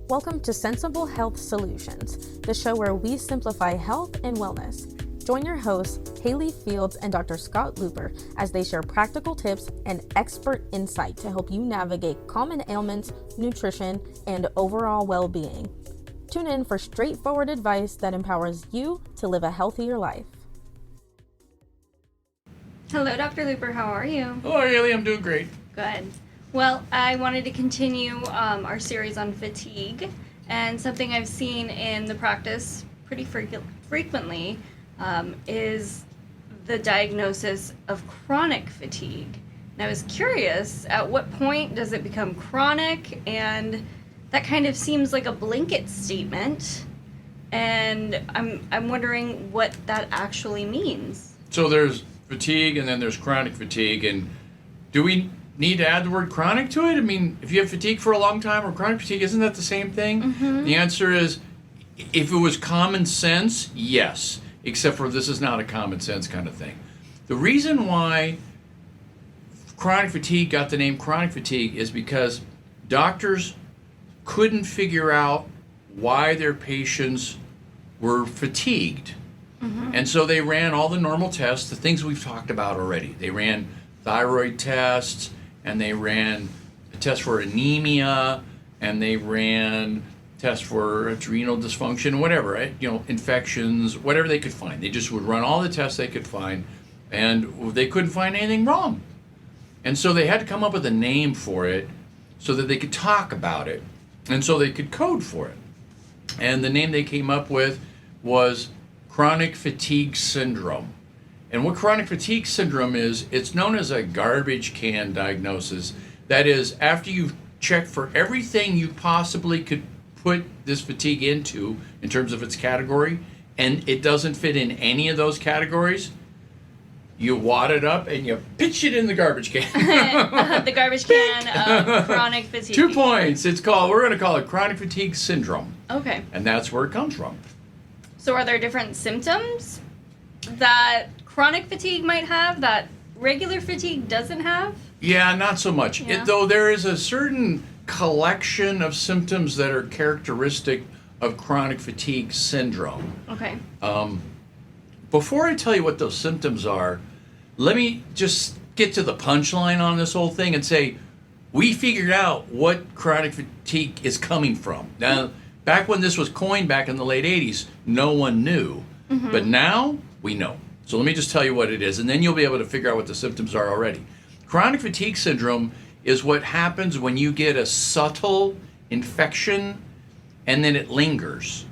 Welcome to Sensible Health Solutions, the show where we simplify health and wellness. Join your hosts, Hallie Fields and Dr. Scott Luper, as they share practical tips and expert insight to help you navigate common ailments, nutrition, and overall well-being. Tune in for straightforward advice that empowers you to live a healthier life. Hello, Dr. Luper. How are you? Hello, Haley. I'm doing great. Good. Well, I wanted to continue our series on fatigue, and something I've seen in the practice pretty frequently is the diagnosis of chronic fatigue. And I was curious, at what point does it become chronic? And that kind of seems like a blanket statement, and I'm wondering what that actually means. So there's fatigue, and then there's chronic fatigue, and do we need to add the word chronic to it? I mean, if you have fatigue for a long time or chronic fatigue, isn't that the same thing? Mm-hmm. The answer is, if it was common sense, yes, except for this is not a common sense kind of thing. The reason why chronic fatigue got the name chronic fatigue is because doctors couldn't figure out why their patients were fatigued. Mm-hmm. And so they ran all the normal tests, the things we've talked about already. They ran thyroid tests, and they ran a test for anemia, and they ran tests for adrenal dysfunction, whatever, right? Infections, whatever they could find. They just would run all the tests they could find, and they couldn't find anything wrong. And so they had to come up with a name for it so that they could talk about it, and so they could code for it. And the name they came up with was chronic fatigue syndrome. And what chronic fatigue syndrome is, it's known as a garbage can diagnosis. That is, after you've checked for everything you possibly could put this fatigue into in terms of its category, and it doesn't fit in any of those categories, you wad it up and you pitch it in the garbage can. The garbage can of chronic fatigue. 2 points. We're going to call it chronic fatigue syndrome. Okay. And that's where it comes from. So are there different symptoms that chronic fatigue might have that regular fatigue doesn't have? Yeah, not so much. Yeah. Though there is a certain collection of symptoms that are characteristic of chronic fatigue syndrome. Okay. Before I tell you what those symptoms are, let me just get to the punchline on this whole thing and say, we figured out what chronic fatigue is coming from. Now, back when this was coined back in the late 80s, no one knew. Mm-hmm. But now, we know. So let me just tell you what it is, and then you'll be able to figure out what the symptoms are already. Chronic fatigue syndrome is what happens when you get a subtle infection and then it lingers.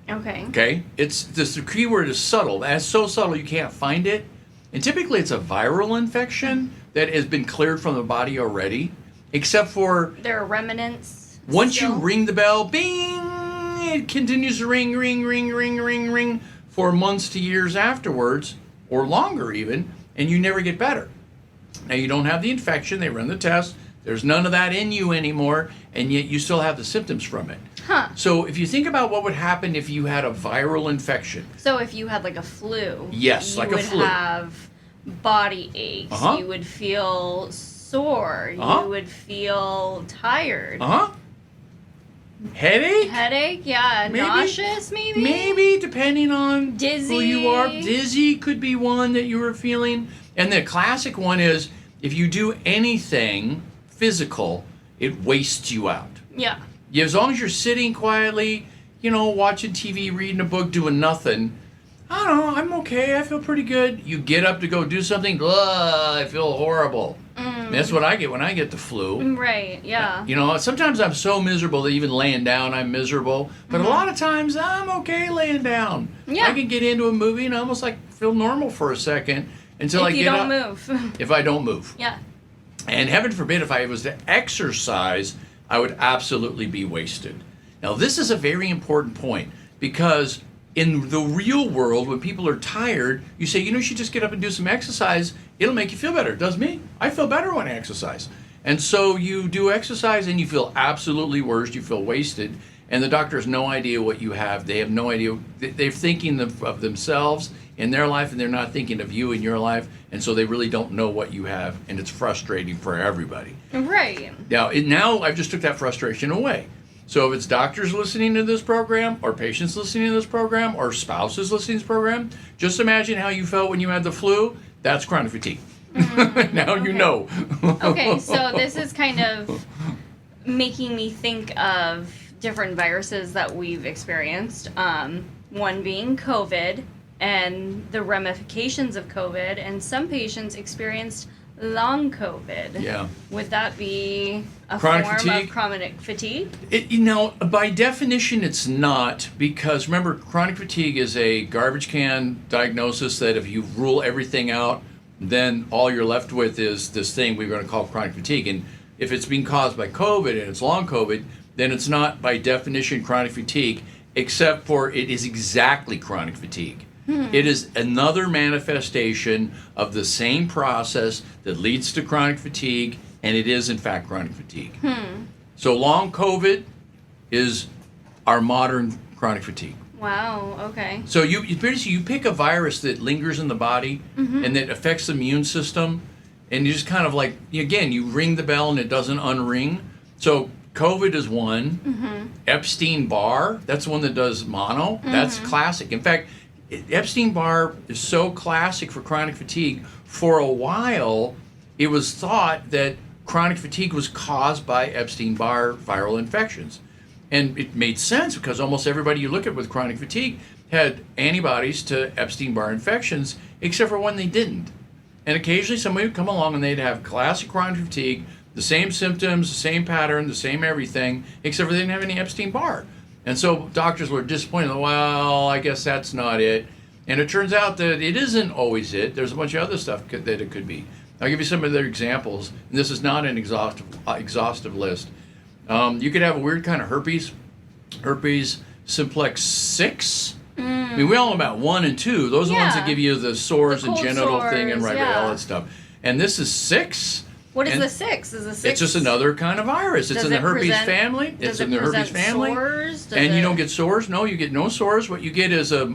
Okay. Okay? The key word is subtle. That's so subtle you can't find it. And typically it's a viral infection that has been cleared from the body already, except for There are remnants. once still? you ring the bell, bing, it continues to ring, ring, ring, ring, ring, ring for months to years afterwards, or longer even, and you never get better. Now you don't have the infection, they run the test, there's none of that in you anymore, and yet you still have the symptoms from it. Huh. So if you think about what would happen if you had a viral infection. So if you had like a flu, Yes, like a flu. You would have body aches, Uh-huh. you would feel sore, Uh-huh. you would feel tired. Uh-huh. Headache? Headache, yeah. Maybe. Nauseous, maybe? Maybe, depending on Dizzy. who you are. Dizzy could be one that you were feeling. And the classic one is, if you do anything physical, it wastes you out. Yeah. As long as you're sitting quietly, watching TV, reading a book, doing nothing, I don't know, I'm okay, I feel pretty good. You get up to go do something, I feel horrible. That's what I get when I get the flu. Right, yeah. Sometimes I'm so miserable that even laying down I'm miserable. But a lot of times I'm okay laying down. Yeah. I can get into a movie and almost feel normal for a second until I If you get don't up. move. If I don't move. Yeah. And heaven forbid, if I was to exercise, I would absolutely be wasted. Now, this is a very important point because in the real world, when people are tired, you say, you should just get up and do some exercise. It'll make you feel better. It does me. I feel better when I exercise. And so you do exercise and you feel absolutely worse. You feel wasted. And the doctor has no idea what you have. They have no idea. They're thinking of themselves in their life, and they're not thinking of you in your life. And so they really don't know what you have, and it's frustrating for everybody. Right. Now I've just took that frustration away. So if it's doctors listening to this program, or patients listening to this program, or spouses listening to this program, just imagine how you felt when you had the flu. That's chronic fatigue. Now you know. Okay, so this is kind of making me think of different viruses that we've experienced. One being COVID and the ramifications of COVID, and some patients experienced long COVID. Yeah. Would that be a Chronic form fatigue? of chronic fatigue? By definition, it's not, because remember, chronic fatigue is a garbage can diagnosis that if you rule everything out, then all you're left with is this thing we're going to call chronic fatigue. And if it's being caused by COVID and it's long COVID, then it's not by definition chronic fatigue, except for it is exactly chronic fatigue. It is another manifestation of the same process that leads to chronic fatigue, and it is in fact chronic fatigue. So long COVID is our modern chronic fatigue. Wow, okay. So you pick a virus that lingers in the body and that affects the immune system, and you just kind of like, again, you ring the bell and it doesn't unring. So COVID is one. Epstein-Barr, that's the one that does mono. That's classic. In fact, Epstein-Barr is so classic for chronic fatigue. For a while, it was thought that chronic fatigue was caused by Epstein-Barr viral infections. And it made sense because almost everybody you look at with chronic fatigue had antibodies to Epstein-Barr infections, except for when they didn't. And occasionally somebody would come along and they'd have classic chronic fatigue, the same symptoms, the same pattern, the same everything, except for they didn't have any Epstein-Barr. And so doctors were disappointed. Well, I guess that's not it. And it turns out that it isn't always it. There's a bunch of other stuff that it could be. I'll give you some of their examples. And this is not an exhaustive list. You could have a weird kind of herpes simplex 6. I mean, we all know about 1 and 2. Those are the ones that give you the sores and genital thing and all that stuff. And this is 6. What is the 6? Is the 6? It's just another kind of virus. It's in the herpes family. It's in the herpes family. And you don't get sores. No, you get no sores. What you get is a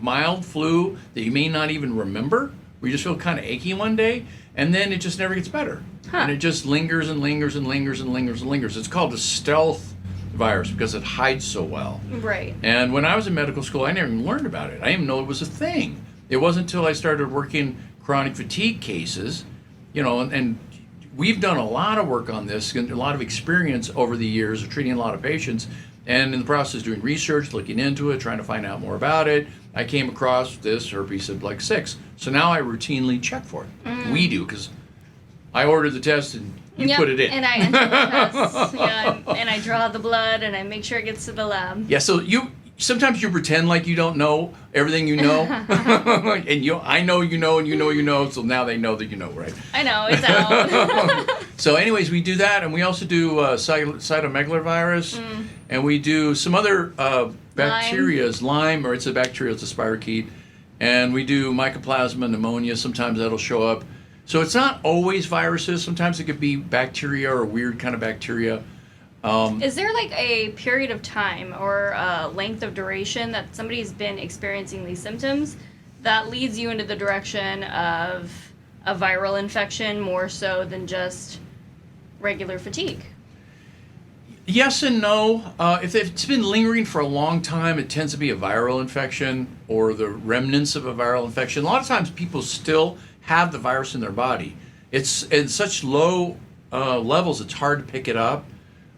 mild flu that you may not even remember, where you just feel kind of achy one day, and then it just never gets better. And it just lingers and lingers and lingers and lingers and lingers. It's called a stealth virus because it hides so well. Right. And when I was in medical school, I never even learned about it. I didn't even know it was a thing. It wasn't until I started working chronic fatigue cases, and we've done a lot of work on this, and a lot of experience over the years of treating a lot of patients, and in the process doing research, looking into it, trying to find out more about it, I came across this herpes simplex 6. So now I routinely check for it. We do, because I ordered the test and you put it in. And I enter the test, and I draw the blood, and I make sure it gets to the lab. Yeah, so sometimes you pretend like you don't know everything you know, and I know you know, and you know, so now they know that you know, right? I know, it's out. So anyways, we do that, and we also do cytomegalovirus, and we do some other bacterias, Lyme, or it's a bacteria, it's a spirochete, and we do mycoplasma pneumonia, sometimes that'll show up. So it's not always viruses, sometimes it could be bacteria or weird kind of bacteria. Is there like a period of time or a length of duration that somebody's been experiencing these symptoms that leads you into the direction of a viral infection more so than just regular fatigue? Yes and no. If it's been lingering for a long time, it tends to be a viral infection or the remnants of a viral infection. A lot of times people still have the virus in their body. It's in such low levels, it's hard to pick it up.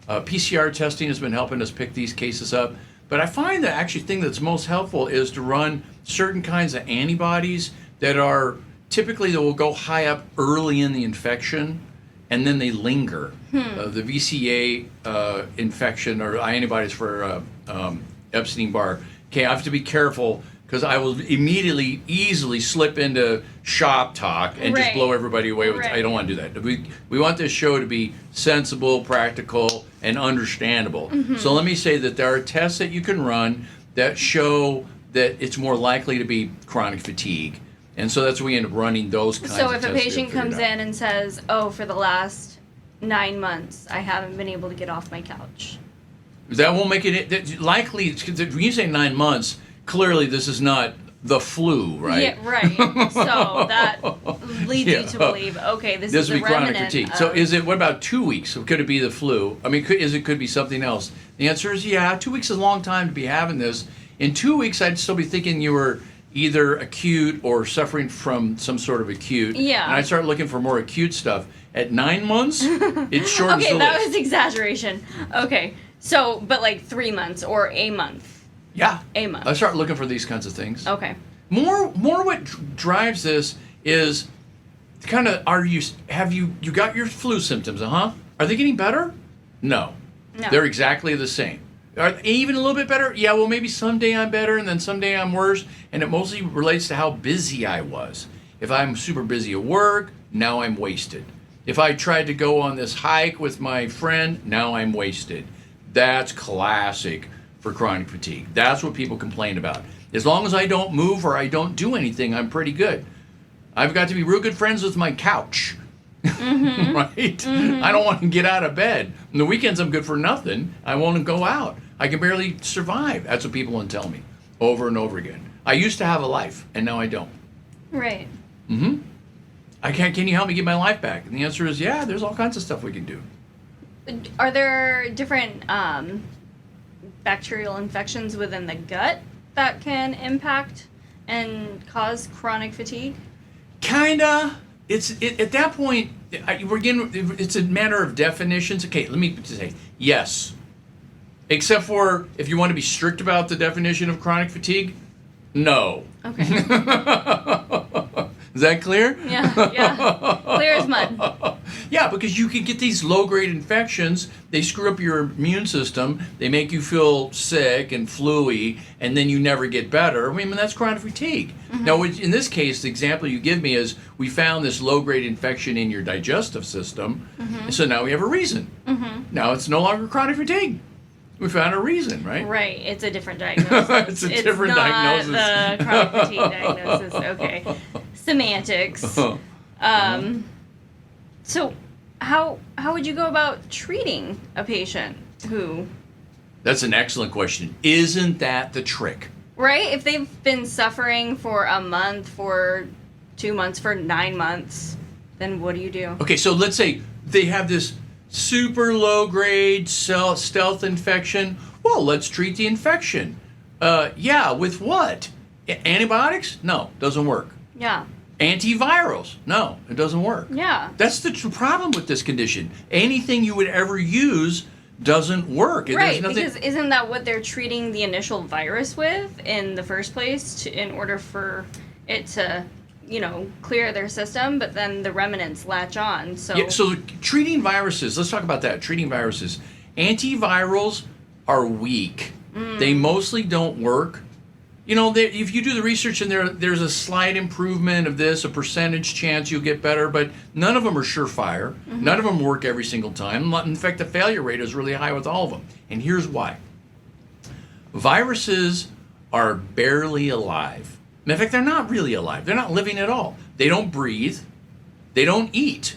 PCR testing has been helping us pick these cases up. But I find the actually thing that's most helpful is to run certain kinds of antibodies that are typically that will go high up early in the infection, and then they linger. The VCA infection or antibodies for Epstein-Barr. Okay, I have to be careful because I will immediately, easily slip into shop talk and just blow everybody away. I don't want to do that. We want this show to be sensible, practical, and understandable. So let me say that there are tests that you can run that show that it's more likely to be chronic fatigue. And so that's why we end up running those kinds of tests. So if a patient comes in and says, for the last 9 months, I haven't been able to get off my couch. That won't make it likely. When you say 9 months, clearly this is not the flu, right? Yeah, right. So that leads you to believe, okay, this is would a be chronic remnant fatigue. of- So what about 2 weeks? So could it be the flu? I mean, could be something else? The answer is yeah. 2 weeks is a long time to be having this. In 2 weeks, I'd still be thinking you were either acute or suffering from some sort of acute. Yeah. And I'd start looking for more acute stuff. At 9 months, it shortens Okay, the that list. was exaggeration. Okay, so, but like 3 months or a month. Yeah. A month. I start looking for these kinds of things. Okay. More what drives this is kind of have you got your flu symptoms, Are they getting better? No. They're exactly the same. Are they even a little bit better? Yeah, well maybe someday I'm better and then someday I'm worse, and it mostly relates to how busy I was. If I'm super busy at work, now I'm wasted. If I tried to go on this hike with my friend, now I'm wasted. That's classic for chronic fatigue. That's what people complain about. As long as I don't move or I don't do anything, I'm pretty good. I've got to be real good friends with my couch, right? I don't want to get out of bed. On the weekends, I'm good for nothing. I won't go out. I can barely survive. That's what people want to tell me over and over again. I used to have a life, and now I don't. Right. Can you help me get my life back? And the answer is yeah, there's all kinds of stuff we can do. Are there different bacterial infections within the gut that can impact and cause chronic fatigue? Kinda. At that point, it's a matter of definitions. Okay, let me just say yes. Except for if you want to be strict about the definition of chronic fatigue, no. Okay. Is that clear? Yeah. Clear as mud. Yeah, because you can get these low-grade infections. They screw up your immune system. They make you feel sick and flu-y, and then you never get better. I mean, that's chronic fatigue. Now, in this case, the example you give me is we found this low-grade infection in your digestive system, so now we have a reason. Now it's no longer chronic fatigue. We found a reason, right? Right. It's a different diagnosis. It's a different diagnosis. Not the chronic fatigue diagnosis. Okay. Semantics. So how would you go about treating a patient who... That's an excellent question. Isn't that the trick? Right? If they've been suffering for a month, for 2 months, for 9 months, then what do you do? Okay, so let's say they have this super low-grade stealth infection. Well, let's treat the infection. Yeah, with what? Antibiotics? No, doesn't work. Yeah. Antivirals? No, it doesn't work. Yeah. That's the problem with this condition. Anything you would ever use doesn't work. Right, because isn't that what they're treating the initial virus with in the first place in order for it to, clear their system, but then the remnants latch on. So treating viruses, let's talk about that. Treating viruses. Antivirals are weak. They mostly don't work. If you do the research and there's a slight improvement of this, a percentage chance you'll get better, but none of them are surefire. None of them work every single time. In fact, the failure rate is really high with all of them. And here's why. Viruses are barely alive. In fact, they're not really alive. They're not living at all. They don't breathe. They don't eat.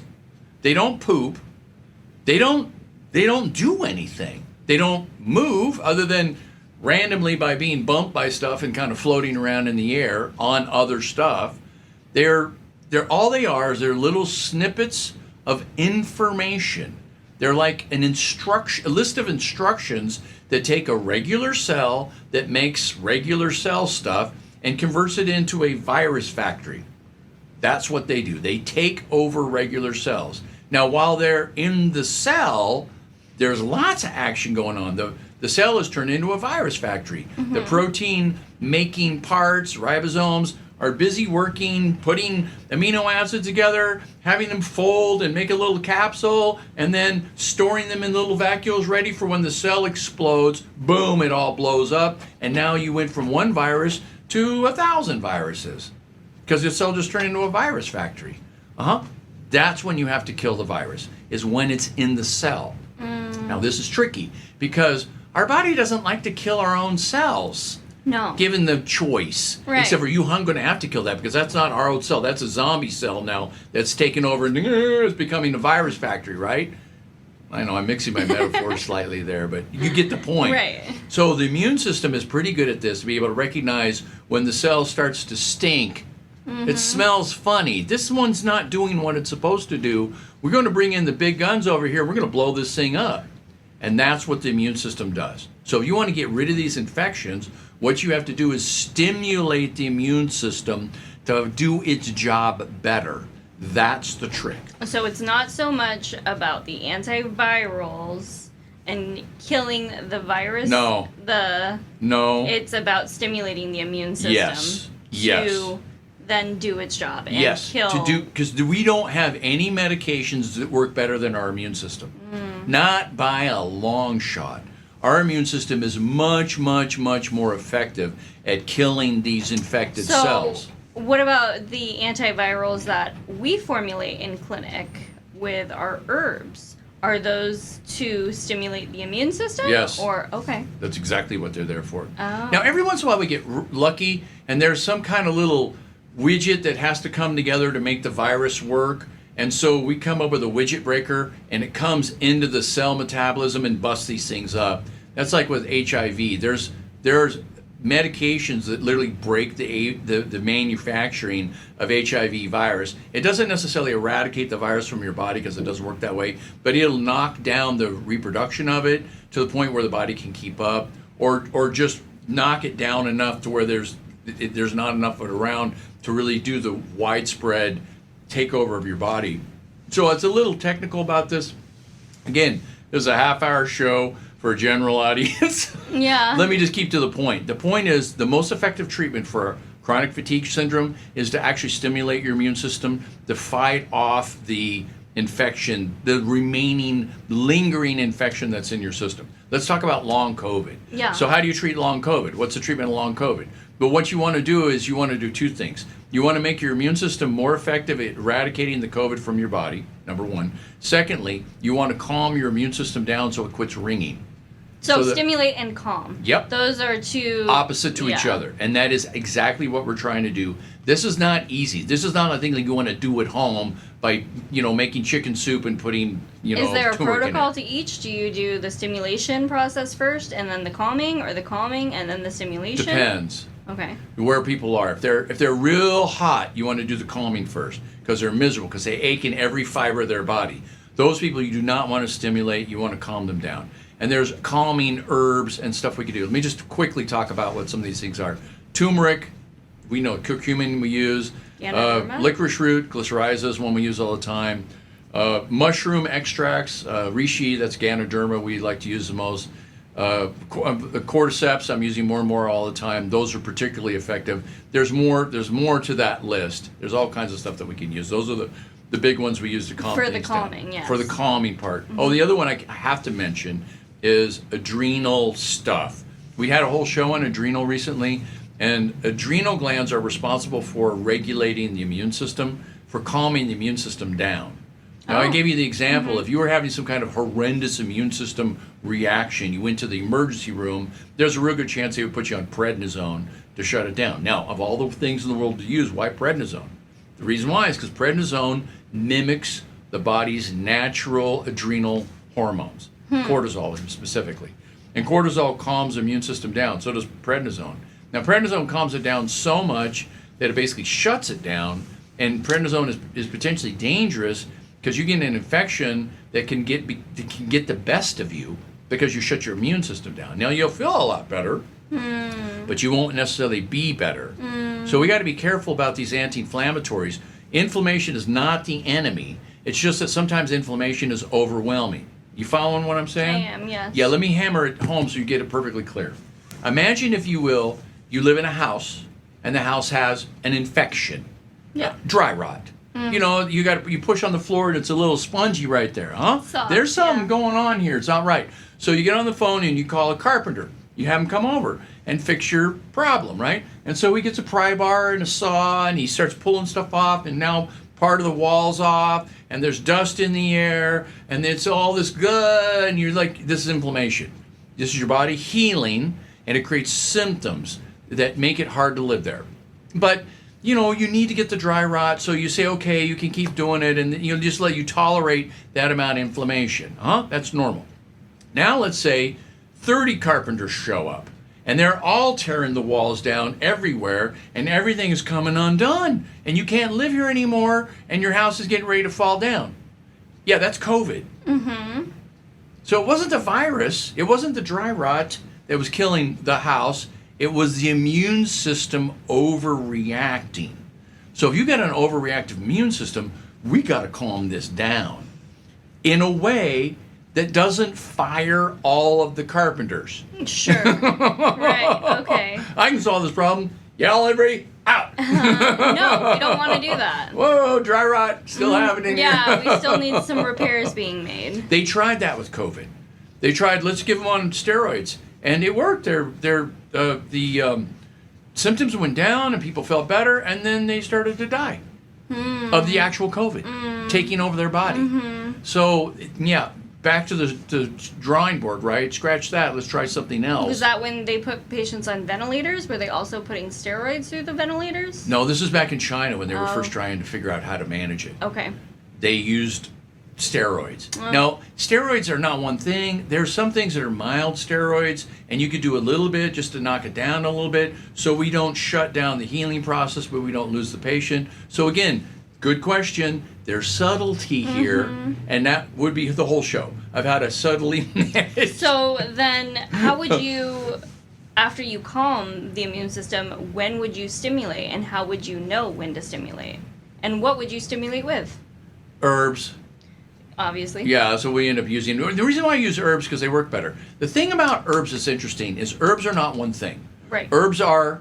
They don't poop. They don't do anything. They don't move other than randomly by being bumped by stuff and kind of floating around in the air on other stuff. They're all they are is they're little snippets of information. They're like a list of instructions that take a regular cell that makes regular cell stuff and converts it into a virus factory. That's what they do. They take over regular cells. Now, while they're in the cell, there's lots of action going on. The cell is turned into a virus factory. The protein-making parts, ribosomes, are busy working, putting amino acids together, having them fold and make a little capsule, and then storing them in little vacuoles ready for when the cell explodes. Boom, it all blows up, and now you went from one virus to 1,000 viruses because the cell just turned into a virus factory. That's when you have to kill the virus, is when it's in the cell. Now, this is tricky because our body doesn't like to kill our own cells. No. Given the choice. Right. Except for I'm going to have to kill that because that's not our own cell. That's a zombie cell now that's taken over and it's becoming a virus factory, right? I know I'm mixing my metaphors slightly there, but you get the point. Right. So the immune system is pretty good at this, to be able to recognize when the cell starts to stink. It smells funny. This one's not doing what it's supposed to do. We're going to bring in the big guns over here. We're going to blow this thing up. And that's what the immune system does. So if you want to get rid of these infections, what you have to do is stimulate the immune system to do its job better. That's the trick. So it's not so much about the antivirals and killing the virus. No. No. It's about stimulating the immune system. Yes. Yes. To then do its job and yes, kill. Because we don't have any medications that work better than our immune system. Not by a long shot. Our immune system is much, much, much more effective at killing these infected cells. What about the antivirals that we formulate in clinic with our herbs? Are those to stimulate the immune system? Yes. Or, okay. That's exactly what they're there for. Oh. Now, every once in a while we get lucky, and there's some kind of little widget that has to come together to make the virus work. And so we come up with a widget breaker, and it comes into the cell metabolism and busts these things up. That's like with HIV. There's medications that literally break the manufacturing of HIV virus. It doesn't necessarily eradicate the virus from your body, because it doesn't work that way, but it'll knock down the reproduction of it to the point where the body can keep up, or just knock it down enough to where there's not enough of it around to really do the widespread takeover of your body. So it's a little technical about this. Again, this is a half-hour show for a general audience. Yeah. Let me just keep to the point. The point is, the most effective treatment for chronic fatigue syndrome is to actually stimulate your immune system to fight off the infection, the remaining lingering infection that's in your system. Let's talk about long COVID. Yeah. So how do you treat long COVID? What's the treatment of long COVID? But what you want to do is you want to do two things. You want to make your immune system more effective at eradicating the COVID from your body, number one. Secondly, you want to calm your immune system down so it quits ringing. So stimulate and calm. Yep. Those are two opposite to each other. And that is exactly what we're trying to do. This is not easy. This is not a thing that you want to do at home by, making chicken soup and putting, Is there a turmeric protocol to each? Do you do the stimulation process first and then the calming, or the calming and then the stimulation? Depends. Okay. Where people are. If they're real hot, you want to do the calming first, because they're miserable, because they ache in every fiber of their body. Those people you do not want to stimulate. You want to calm them down. And there's calming herbs and stuff we can do. Let me just quickly talk about what some of these things are. Turmeric, we know. Curcumin we use. Licorice root, glycyrrhiza is one we use all the time. Mushroom extracts, reishi, that's Ganoderma, we like to use the most. Cordyceps, I'm using more and more all the time. Those are particularly effective. There's more to that list. There's all kinds of stuff that we can use. Those are the big ones we use to calm things down. For the calming, yes. For the calming part. Mm-hmm. Oh, the other one I have to mention is adrenal stuff. We had a whole show on adrenal recently, and adrenal glands are responsible for regulating the immune system, for calming the immune system down. Now, I gave you the example. If you were having some kind of horrendous immune system reaction, you went to the emergency room, there's a real good chance they would put you on prednisone to shut it down. Now, of all the things in the world to use, why prednisone? The reason why is because prednisone mimics the body's natural adrenal hormones, cortisol specifically. And cortisol calms the immune system down, so does prednisone. Now, prednisone calms it down so much that it basically shuts it down, and prednisone is potentially dangerous because you get an infection that can get the best of you because you shut your immune system down. Now, you'll feel a lot better, but you won't necessarily be better. So we got to be careful about these anti-inflammatories. Inflammation is not the enemy. It's just that sometimes inflammation is overwhelming. You following what I'm saying? I am, yes. Yeah, let me hammer it home so you get it perfectly clear. Imagine, if you will, you live in a house, and the house has an infection. Yeah. Dry rot. You push on the floor and it's a little spongy right there, huh? Soft, There's something going on here. It's not right. So you get on the phone and you call a carpenter. You have him come over and fix your problem, right? And so he gets a pry bar and a saw, and he starts pulling stuff off, and now part of the wall's off, and there's dust in the air, and it's all this good, and you're like, this is inflammation. This is your body healing, and it creates symptoms that make it hard to live there. But you need to get the dry rot, so you say, okay, you can keep doing it, and just let you tolerate that amount of inflammation. That's normal. Now let's say 30 carpenters show up. And they're all tearing the walls down everywhere, and everything is coming undone. And you can't live here anymore, and your house is getting ready to fall down. Yeah, that's COVID. Mm-hmm. So it wasn't the virus, it wasn't the dry rot that was killing the house, it was the immune system overreacting. So if you got an overreactive immune system, we got to calm this down in a way that doesn't fire all of the carpenters. Sure. Right, okay. I can solve this problem. Yell, everybody, out. No, we don't want to do that. Whoa, dry rot, still happening here. Yeah, we still need some repairs being made. They tried that with COVID. They tried, let's give them on steroids. And it worked. The symptoms went down and people felt better, and then they started to die of the actual COVID taking over their body. Mm-hmm. So, yeah, back to the drawing board, right? Scratch that. Let's try something else. Was that when they put patients on ventilators? Were they also putting steroids through the ventilators? No, this is back in China when they were first trying to figure out how to manage it. Okay. They used steroids. Now, steroids are not one thing. There's some things that are mild steroids, and you could do a little bit just to knock it down a little bit so we don't shut down the healing process, but we don't lose the patient. So again, good question. There's subtlety here, and that would be the whole show. I've had a subtlety. So then how would you, after you calm the immune system, when would you stimulate, and how would you know when to stimulate? And what would you stimulate with? Herbs. Obviously. Yeah, so we end up using, the reason why I use herbs because they work better. The thing about herbs that's interesting is herbs are not one thing. Right. Herbs are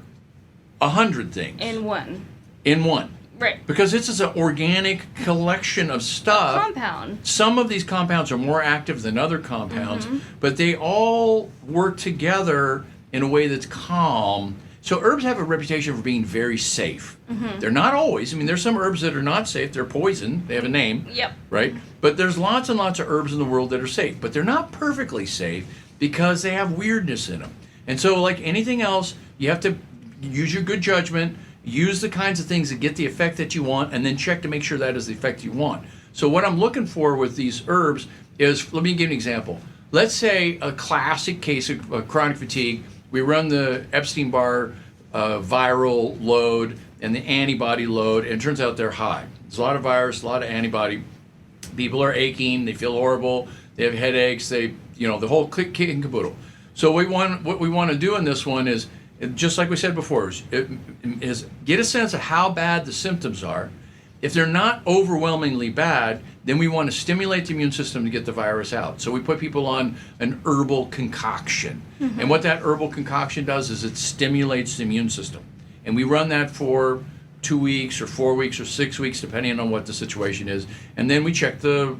100 things. In one. In one. Right. Because this is an organic collection of stuff. A compound. Some of these compounds are more active than other compounds, but they all work together in a way that's calm. So herbs have a reputation for being very safe. They're not always. I mean, there's some herbs that are not safe. They're poison. They have a name. Yep. Right? But there's lots and lots of herbs in the world that are safe. But they're not perfectly safe because they have weirdness in them. And so like anything else, you have to use your good judgment, use the kinds of things that get the effect that you want, and then check to make sure that is the effect you want. So what I'm looking for with these herbs is, let me give you an example. Let's say a classic case of chronic fatigue. We run the Epstein-Barr viral load and the antibody load, and it turns out they're high. There's a lot of virus, a lot of antibody. People are aching, they feel horrible, they have headaches, the whole kit and caboodle. So what we want to do in this one is, just like we said before, is get a sense of how bad the symptoms are. If they're not overwhelmingly bad, then we want to stimulate the immune system to get the virus out. So we put people on an herbal concoction. And what that herbal concoction does is it stimulates the immune system. And we run that for 2 weeks or 4 weeks or 6 weeks, depending on what the situation is. And then we check the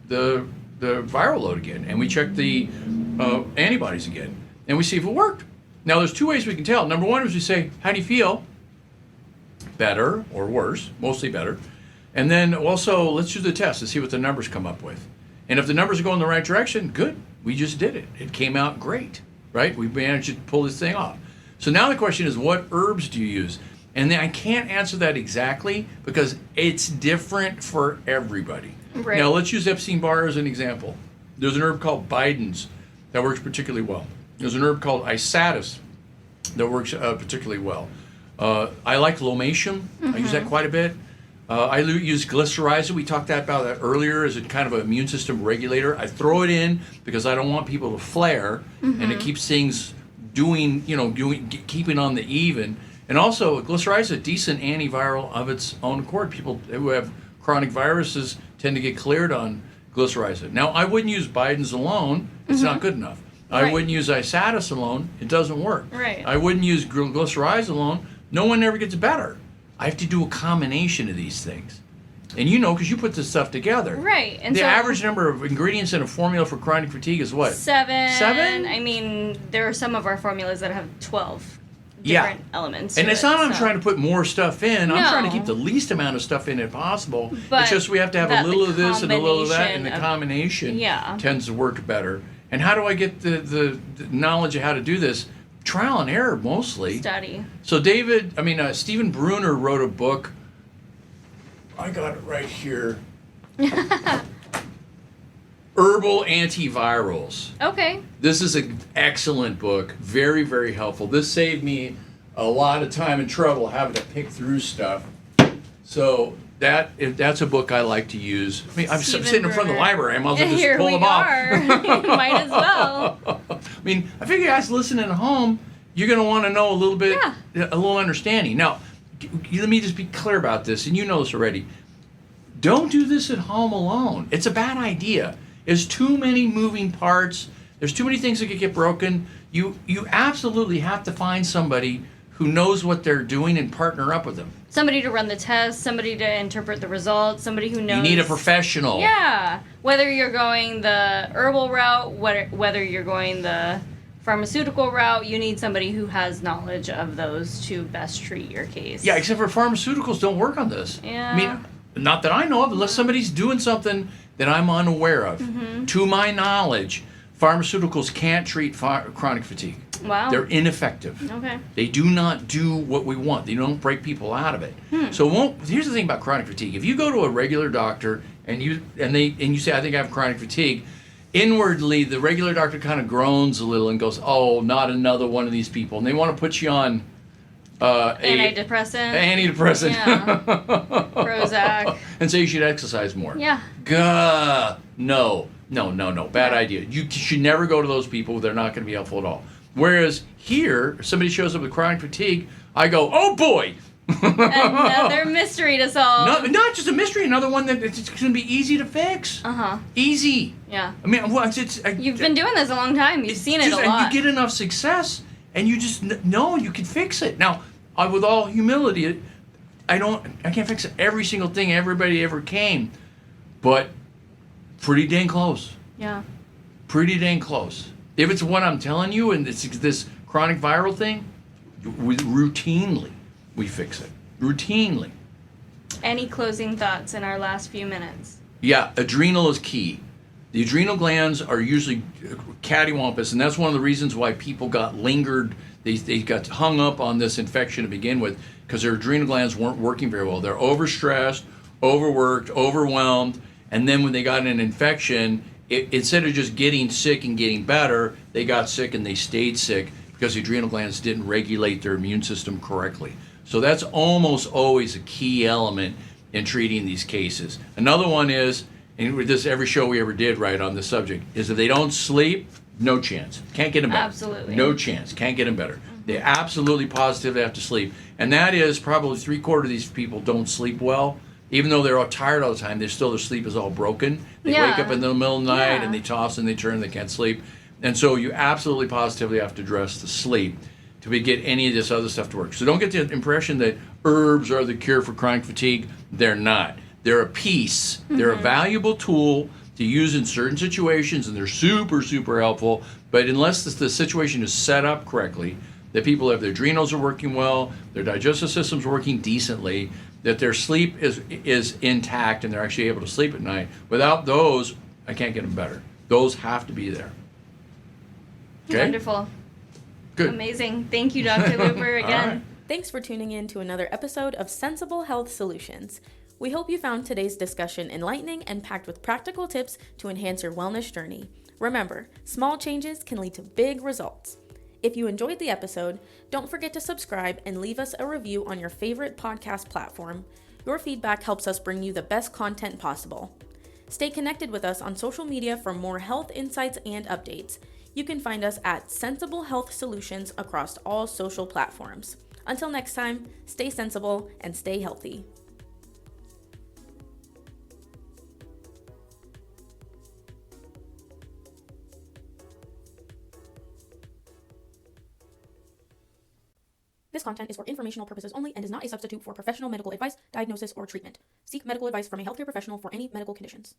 viral load again. And we check the antibodies again. And we see if it worked. Now, there's two ways we can tell. Number one is we say, how do you feel? Better or worse, mostly better. And then also, let's do the test to see what the numbers come up with. And if the numbers are going in the right direction, good. We just did it. It came out great, right? We managed to pull this thing off. So now the question is, what herbs do you use? And then I can't answer that exactly because it's different for everybody. Right. Now, let's use Epstein-Barr as an example. There's an herb called Bidens that works particularly well. There's an herb called Isatis that works particularly well. I like lomatium. I use that quite a bit. I use glycyrrhizin. We talked about that earlier as a kind of an immune system regulator. I throw it in because I don't want people to flare, and it keeps things keeping on the even. And also, glycyrrhizin is a decent antiviral of its own accord. People who have chronic viruses tend to get cleared on glycyrrhizin. Now, I wouldn't use Bidens alone. It's not good enough. I Right. wouldn't use Isatis alone. It doesn't work. Right. I wouldn't use glycyrrhizin alone. No one ever gets better. I have to do a combination of these things. And because you put this stuff together. Right. And the so average number of ingredients in a formula for chronic fatigue is what? 7. 7? I mean, there are some of our formulas that have 12 Yeah. different elements. And to it's it, not I'm so. trying to put more stuff in. I'm trying to No. keep the least amount of stuff in it possible. But it's just we have to have a that little the of this and a little of that, and the combination combination Yeah. tends to work better. And how do I get the knowledge of how to do this? Trial and error mostly. Study. So Stephen Bruner wrote a book. I got it right here. Herbal Antivirals. Okay. This is an excellent book. Very, very helpful. This saved me a lot of time and trouble having to pick through stuff. So that's a book I like to use. I mean, I'm sitting in front of the library. I might as well just pull them off. Might as well. I mean, I figure you guys listening at home, you're going to want to know a little bit, a little understanding. Now, let me just be clear about this, and you know this already. Don't do this at home alone. It's a bad idea. There's too many moving parts. There's too many things that could get broken. You absolutely have to find somebody who knows what they're doing and partner up with them. Somebody to run the test, somebody to interpret the results, somebody who knows. You need a professional. Yeah. Whether you're going the herbal route, whether you're going the pharmaceutical route, you need somebody who has knowledge of those to best treat your case. Yeah, except for pharmaceuticals don't work on this. Yeah. I mean, not that I know of, unless somebody's doing something that I'm unaware of. Mm-hmm. To my knowledge, pharmaceuticals can't treat chronic fatigue. Wow. They're ineffective. Okay. They do not do what we want. They don't break people out of it. So here's the thing about chronic fatigue. If you go to a regular doctor and you say, I think I have chronic fatigue, inwardly the regular doctor kind of groans a little and goes, oh, not another one of these people. And they want to put you on Antidepressant. Yeah. Prozac. And say you should exercise more. Yeah. Gah. No. Bad idea. You should never go to those people. They're not going to be helpful at all. Whereas here, if somebody shows up with chronic fatigue, I go, oh boy! Another mystery to solve. Not just a mystery, another one that it's going to be easy to fix. Easy. Yeah. I mean, You've been doing this a long time. You've seen it a lot. And you get enough success, and you just know you can fix it. Now, with all humility, I can't fix every single thing everybody ever came, but pretty dang close. Yeah. Pretty dang close. If it's what I'm telling you, and it's this chronic viral thing, routinely we fix it. Routinely. Any closing thoughts in our last few minutes? Yeah, adrenal is key. The adrenal glands are usually cattywampus, and that's one of the reasons why people got lingered. They got hung up on this infection to begin with, because their adrenal glands weren't working very well. They're overstressed, overworked, overwhelmed, and then when they got an infection, instead of just getting sick and getting better, they got sick and they stayed sick because the adrenal glands didn't regulate their immune system correctly. So that's almost always a key element in treating these cases. Another one is, and with this every show we ever did right on this subject, is if they don't sleep, no chance. Can't get them better. Absolutely. No chance. Can't get them better. They absolutely positively have to sleep. And that is probably 3/4 of these people don't sleep well. Even though they're all tired all the time, their sleep is all broken. They wake up in the middle of the night and they toss and they turn, they can't sleep. And so you absolutely positively have to address the sleep to get any of this other stuff to work. So don't get the impression that herbs are the cure for chronic fatigue. They're not. They're a piece. They're a valuable tool to use in certain situations, and they're super, super helpful. But unless the situation is set up correctly, that people have their adrenals are working well, their digestive system's working decently, that their sleep is intact and they're actually able to sleep at night. Without those, I can't get them better. Those have to be there. Okay? Wonderful. Good. Amazing. Thank you, Dr. Luper, again. All right. Thanks for tuning in to another episode of Sensible Health Solutions. We hope you found today's discussion enlightening and packed with practical tips to enhance your wellness journey. Remember, small changes can lead to big results. If you enjoyed the episode, don't forget to subscribe and leave us a review on your favorite podcast platform. Your feedback helps us bring you the best content possible. Stay connected with us on social media for more health insights and updates. You can find us at Sensible Health Solutions across all social platforms. Until next time, stay sensible and stay healthy. This content is for informational purposes only and is not a substitute for professional medical advice, diagnosis, or treatment. Seek medical advice from a healthcare professional for any medical conditions.